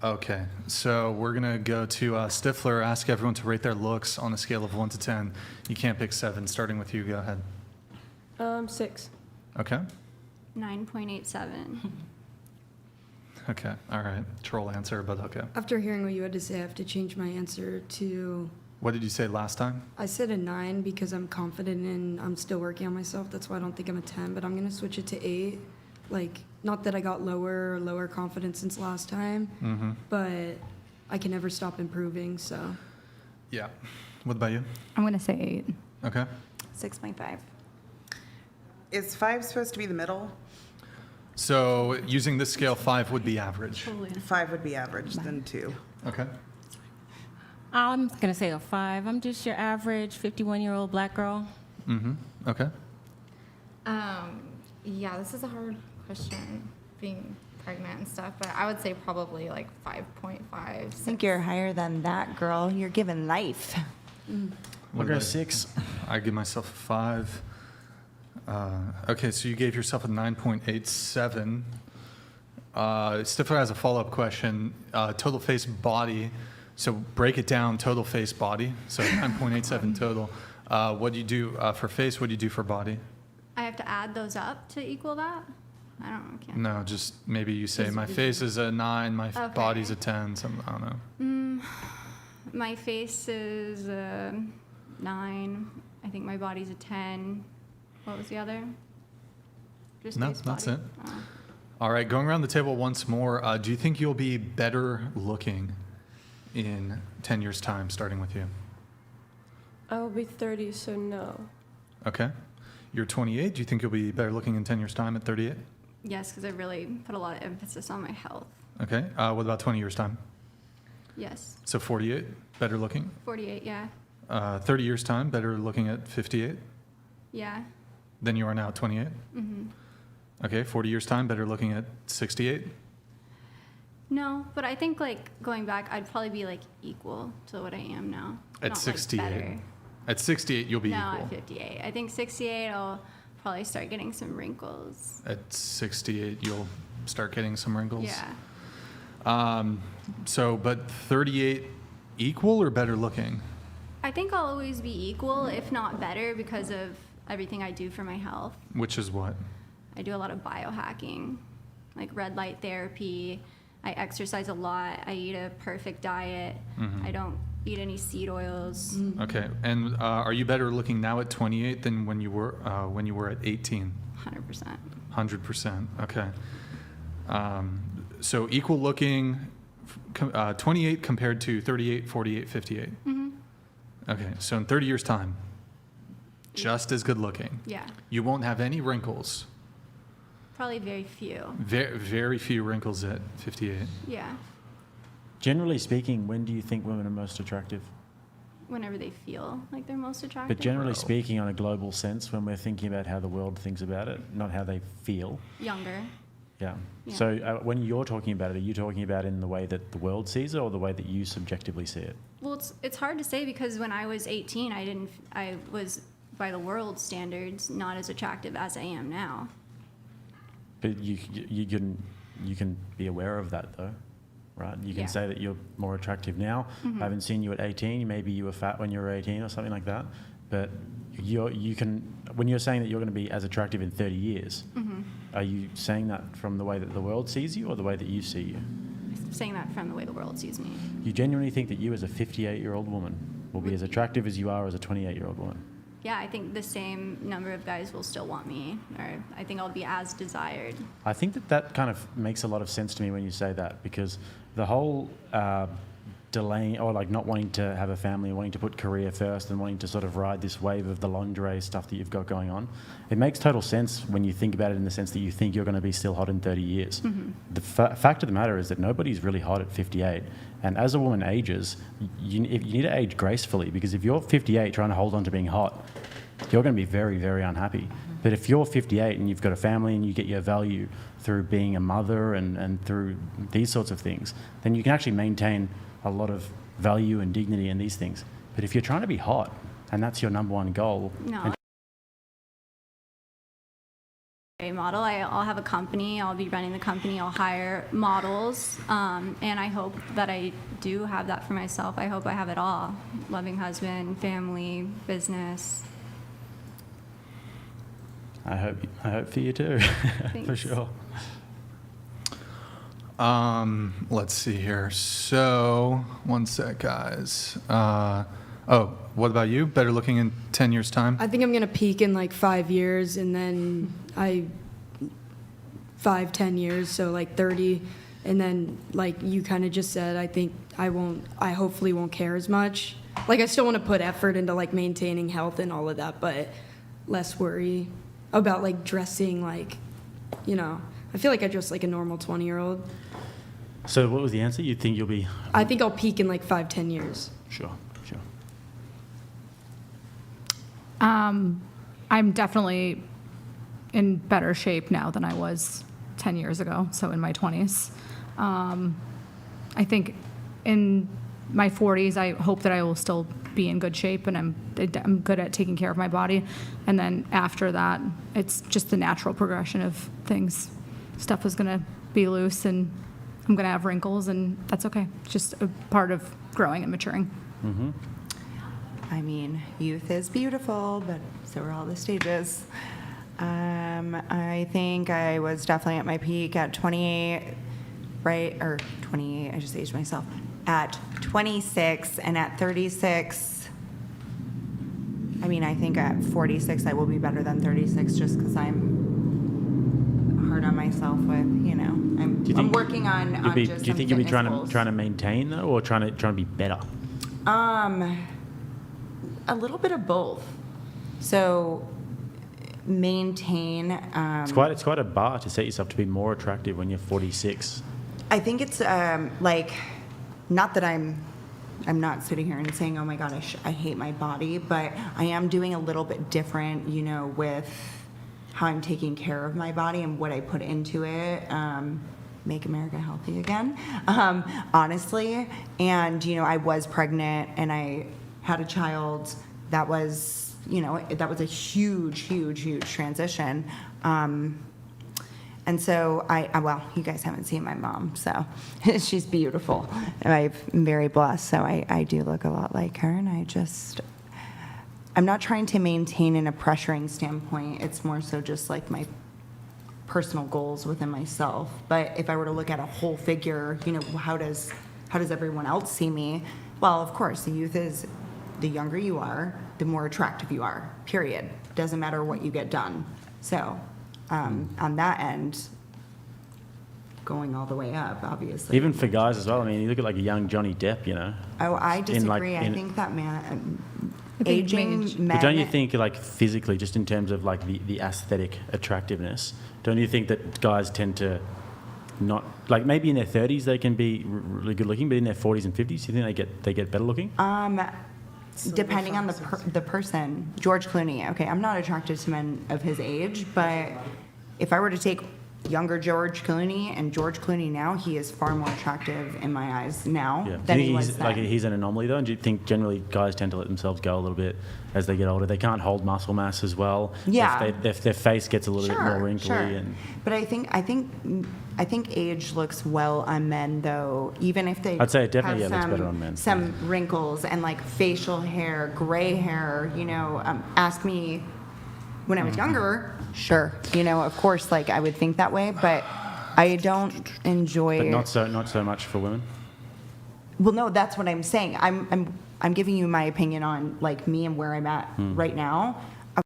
Okay, so we're going to go to Stifler, ask everyone to rate their looks on a scale of 1 to 10. You can't pick 7. Starting with you, go ahead. 6. Okay. 9.87. Okay, all right. Troll answer, but okay. After hearing what you had to say, I have to change my answer to... What did you say last time? I said a 9 because I'm confident and I'm still working on myself. That's why I don't think I'm a 10, but I'm going to switch it to 8. Like, not that I got lower confidence since last time, but I can never stop improving, so... Yeah. What about you? I'm going to say 8. Okay. 6.5. Is 5 supposed to be the middle? So using this scale, 5 would be average. 5 would be average, then 2. Okay. I'm going to say a 5. I'm just your average 51-year-old black girl. Okay. Yeah, this is a hard question, being pregnant and stuff, but I would say probably like 5.5. I think you're higher than that, girl. You're given life. What I'll go about 6. I give myself a 5. Okay, so you gave yourself a 9.87. Stifler has a follow-up question. Total face body. So break it down, total face body. So 9.87 total. What do you do for face? What do you do for body? I have to add those up to equal that? I don't know. Can't. No, just maybe you say my face is a 9, my Okay. body's a 10, something, I don't know. My face is a 9. I think my body's a 10. What was the other? Just No, face that's body? it. Oh. All right, going around the table once more, do you think you'll be better looking in 10 years' time, starting with you? I will be 30, so no. Okay. You're 28. Do you think you'll be better looking in 10 years' time at 38? Yes, because I really put a lot of emphasis on my health. Okay. What about 20 years' time? Yes. So 48, better looking. 48, yeah. 30 years' time, better looking at 58 Yeah. than you are now at 28? Okay. 40 years' time, better looking at 68? No, but I think like going back, I'd probably be like equal to what I am now. At Not, 68. Like, better. At 68, you'll be No, equal. at 58. I think 68, I'll probably start getting some wrinkles. At 68, you'll start getting some wrinkles? Yeah. So, but 38 equal or better looking? I think I'll always be equal, if not better, because of everything I do for my health. Which is what? I do a lot of biohacking, like red light therapy. I exercise a lot. I eat a perfect diet. I don't eat any seed oils. Okay. And are you better looking now at 28 than when you were at 18? 100%. 100%. Okay. So equal looking, 28 compared to 38, 48, 58. Okay. So in 30 years' time, just as good looking. Yeah. You won't have any wrinkles. Probably very few. Very, very few wrinkles at 58. Yeah. Generally speaking, when do you think women are most attractive? Whenever they feel like they're most attractive. But generally Bro. speaking, on a global sense, when we're thinking about how the world thinks about it, not how they feel. Younger. Yeah. Yeah. So when you're talking about it, are you talking about in the way that the world sees it or the way that you subjectively see it? Well, it's hard to say because when I was 18, I was by the world standards not as attractive as I am now. But you can be aware of that though, right? You can Yeah. say that you're more attractive now. I haven't seen you at 18. Maybe you were fat when you were 18 or something like that. But you can, when you're saying that you're going to be as attractive in 30 years, are you saying that from the way that the world sees you or the way that you see you? I'm saying that from the way the world sees me. You genuinely think that you as a 58-year-old woman will be as attractive as you are as a 28-year-old woman? Yeah, I think the same number of guys will still want me, or I think I'll be as desired. I think that kind of makes a lot of sense to me when you say that, because the whole delaying or like not wanting to have a family, wanting to put career first and wanting to sort of ride this wave of the lingerie stuff that you've got going on, it makes total sense when you think about it in the sense that you think you're going to be still hot in 30 years. The fact of the matter is that nobody's really hot at 58. And as a woman ages, you need to age gracefully, because if you're 58 trying to hold on to being hot, you're going to be very, very unhappy. But if you're 58 and you've got a family and you get your value through being a mother and through these sorts of things, then you can actually maintain a lot of value and dignity in these things. But if you're trying to be hot and that's your number one goal, No. model. I'll have a company. I'll be running the company. I'll hire models. And I hope that I do have that for myself. I hope I have it all. Loving husband, family, business. I hope for you too, for Thanks. sure. Let's see here. So, one sec, guys. What about you? Better looking in 10 years' time? I think I'm gonna peak in like 5 years, and then 10 years, so like 30, and then like you kind of just said, I think I hopefully won't care as much. Like I still want to put effort into like maintaining health and all of that, but less worry about like dressing like, I feel like I dress like a normal 20-year-old. So what was the answer? You think you'll be... I think I'll peak in like 5-10 years. Sure. I'm definitely in better shape now than I was 10 years ago, so in my 20s. I think in my 40s, I hope that I will still be in good shape, and I'm good at taking care of my body. And then after that, it's just the natural progression of things. Stuff is going to be loose, and I'm going to have wrinkles, and that's okay. It's just a part of growing and maturing. Mm-hmm. I mean, youth is beautiful, but so are all the stages. I think I was definitely at my peak at 28, right? Or 28, I just aged myself. At 26 and at 36, I mean, I think at 46 I will be better than 36 just because I'm hard on myself with, I'm working on just Do you some think you'll be fitness goals. trying to maintain though, or trying to be better? A little bit of both. So maintain. It's quite a bar to set yourself to be more attractive when you're 46. I think it's like, not that I'm not sitting here and saying, oh my God, I hate my body, but I am doing a little bit different, with how I'm taking care of my body and what I put into it. Make America healthy again, honestly. And, I was pregnant and I had a child. That was, that was a huge, huge, huge transition. And so well, you guys haven't seen my mom, so she's beautiful. And I'm very blessed, so I do look a lot like her, and I'm not trying to maintain in a pressuring standpoint. It's more so just like my personal goals within myself. But if I were to look at a whole figure, how does everyone else see me? Well, of course, the youth is, the younger you are, the more attractive you are, period. Doesn't matter what you get done. So on that end, going all the way up, obviously. Even for guys as well. I mean, you look at like a young Johnny Depp, Oh, I disagree. I think that aging men... But don't you think, like, physically, just in terms of, like, the aesthetic attractiveness, don't you think that guys tend to not... Like, maybe in their 30s they can be really good looking, but in their 40s and 50s, do you think they get better looking? Depending on the person. George Clooney, okay, I'm not attracted to men of his age, but if I were to take younger George Clooney and George Clooney now, he is far more attractive in my eyes now than he was then. He's an anomaly though, and do you think generally guys tend to let themselves go a little bit as they get older? They can't hold muscle mass as well. Yeah. Their face gets a little bit more wrinkly. Sure. And But I think age looks well on men though, even if they I'd say it definitely have looks better on men. some wrinkles and like facial hair, gray hair, ask me when I was younger, sure, of course, like I would think that way, but I don't enjoy. But not so much for women. Well, no, that's what I'm saying. I'm giving you my opinion on like me and where I'm at right now.